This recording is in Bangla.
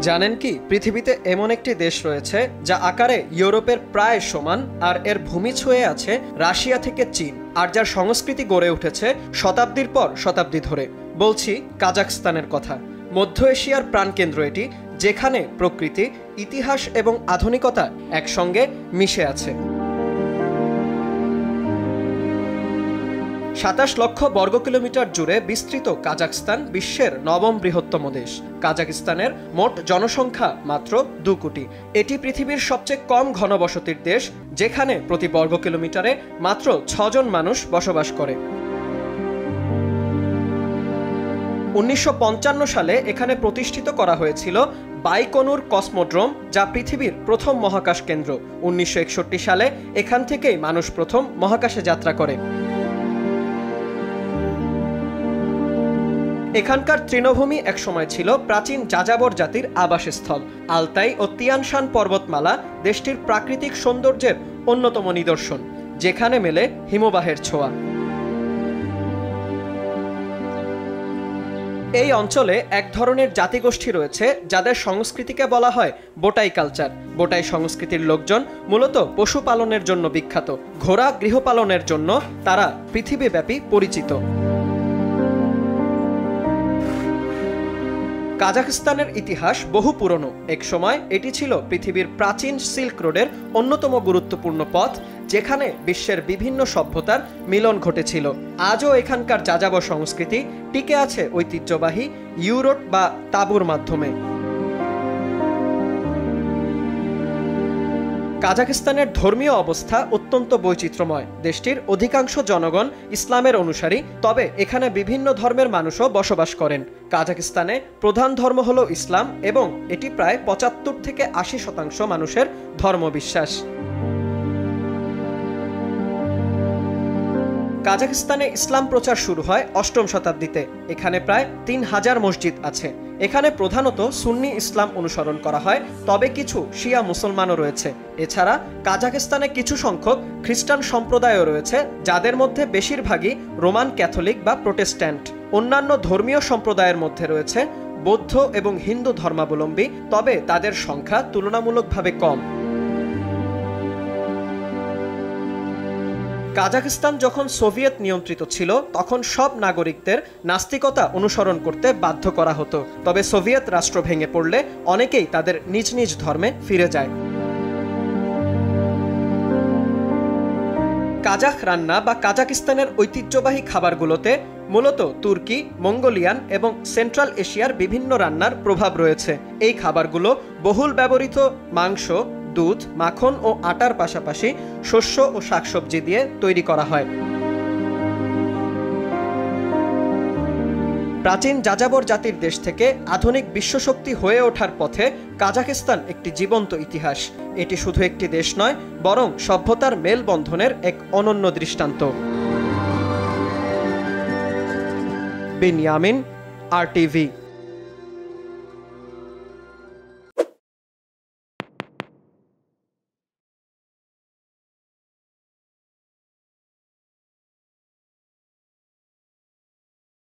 জানেন কি পৃথিবীতে এমন একটি দেশ রয়েছে যা আকারে ইউরোপের প্রায় সমান আর এর ভূমি ছুঁয়ে আছে রাশিয়া থেকে চীন, আর যার সংস্কৃতি গড়ে উঠেছে শতাব্দীর পর শতাব্দী ধরে। বলছি কাজাখস্তানের কথা। মধ্য এশিয়ার প্রাণকেন্দ্র এটি, যেখানে প্রকৃতি, ইতিহাস এবং আধুনিকতা একসঙ্গে মিশে আছে। ২৭ লক্ষ বর্গ কিলোমিটার জুড়ে বিস্তৃত কাজাখস্তান বিশ্বের ৯ম বৃহত্তম দেশ। কাজাখস্তানের মোট জনসংখ্যা মাত্র ২ কোটি। এটি পৃথিবীর সবচেয়ে কম ঘনবসতির দেশ, যেখানে প্রতি বর্গ কিলোমিটারে মাত্র ৬ জন মানুষ বসবাস করে। ১৯৫৫ সালে এখানে প্রতিষ্ঠিত করা হয়েছিল বাইকনুর কসমোড্রোম, যা পৃথিবীর প্রথম মহাকাশ কেন্দ্র। ১৯৬১ সালে এখান থেকেই মানুষ প্রথম মহাকাশে যাত্রা করে। এখানকার তৃণভূমি একসময় ছিল প্রাচীন যাযাবর জাতির আবাসস্থল। আলতাই ও তিয়ানশান পর্বতমালা দেশটির প্রাকৃতিক সৌন্দর্যের অন্যতম নিদর্শন, যেখানে মেলে হিমবাহের ছোঁয়া। এই অঞ্চলে এক ধরনের জাতিগোষ্ঠী রয়েছে যাদের সংস্কৃতিকে বলা হয় বোটাই কালচার। বোটাই সংস্কৃতির লোকজন মূলত পশুপালনের জন্য বিখ্যাত। ঘোড়া গৃহপালনের জন্য তারা পৃথিবীব্যাপী পরিচিত। কাজাখস্তানের ইতিহাস বহু পুরনো। একসময় এটি ছিল পৃথিবীর প্রাচীন সিল্ক রোডের অন্যতম গুরুত্বপূর্ণ পথ, যেখানে বিশ্বের বিভিন্ন সভ্যতার মিলন ঘটেছিল। আজও এখানকার যাযাবর সংস্কৃতি টিকে আছে ঐতিহ্যবাহী ইউরোট বা তাঁবুর মাধ্যমে। কাজাখস্তানের ধর্মীয় অবস্থা অত্যন্ত বৈচিত্র্যময়। দেশটির অধিকাংশ জনগণ ইসলামের অনুসারী, তবে এখানে বিভিন্ন ধর্মের মানুষও বসবাস করেন। কাজাখস্তানে প্রধান ধর্ম হলো ইসলাম এবং এটি প্রায় ৭৫ থেকে ৮০% মানুষের ধর্মবিশ্বাস। কাজাখস্তানে ইসলাম প্রচার শুরু হয় ৮ম শতাব্দীতে। এখানে প্রায় ৩,০০০ মসজিদ আছে। এখানে প্রধানত সুন্নি ইসলাম অনুসরণ করা হয়, তবে কিছু শিয়া মুসলমানও রয়েছে। এছাড়া কাজাখস্তানে কিছু সংখ্যক খ্রিস্টান সম্প্রদায়ও রয়েছে, যাদের মধ্যে বেশিরভাগই রোমান ক্যাথলিক বা প্রোটেস্ট্যান্ট। অন্যান্য ধর্মীয় সম্প্রদায়ের মধ্যে রয়েছে বৌদ্ধ এবং হিন্দু ধর্মাবলম্বী, তবে তাদের সংখ্যা তুলনামূলকভাবে কম। কাজাখস্তান যখন সোভিয়েত নিয়ন্ত্রিত ছিল, তখন সব নাগরিকদের নাস্তিকতা অনুসরণ করতে বাধ্য করা হতো। তবে সোভিয়েত রাষ্ট্র ভেঙে পড়লে অনেকেই তাদের নিজ নিজ ধর্মে ফিরে যায়। কাজাখ রান্না বা কাজাখস্তানের ঐতিহ্যবাহী খাবারগুলোতে মূলত তুর্কি, মঙ্গোলিয়ান এবং সেন্ট্রাল এশিয়ার বিভিন্ন রান্নার প্রভাব রয়েছে। এই খাবারগুলো বহুল ব্যবহৃত মাংস, দুধ, মাখন ও আটার পাশাপাশি শস্য ও শাকসবজি দিয়ে তৈরি করা হয়। প্রাচীন যাযাবর জাতির দেশ থেকে আধুনিক বিশ্বশক্তি হয়ে ওঠার পথে কাজাখস্তান একটি জীবন্ত ইতিহাস। এটি শুধু একটি দেশ নয়, বরং সভ্যতার মেলবন্ধনের এক অনন্য দৃষ্টান্ত। বিনিয়ামিন, RTV।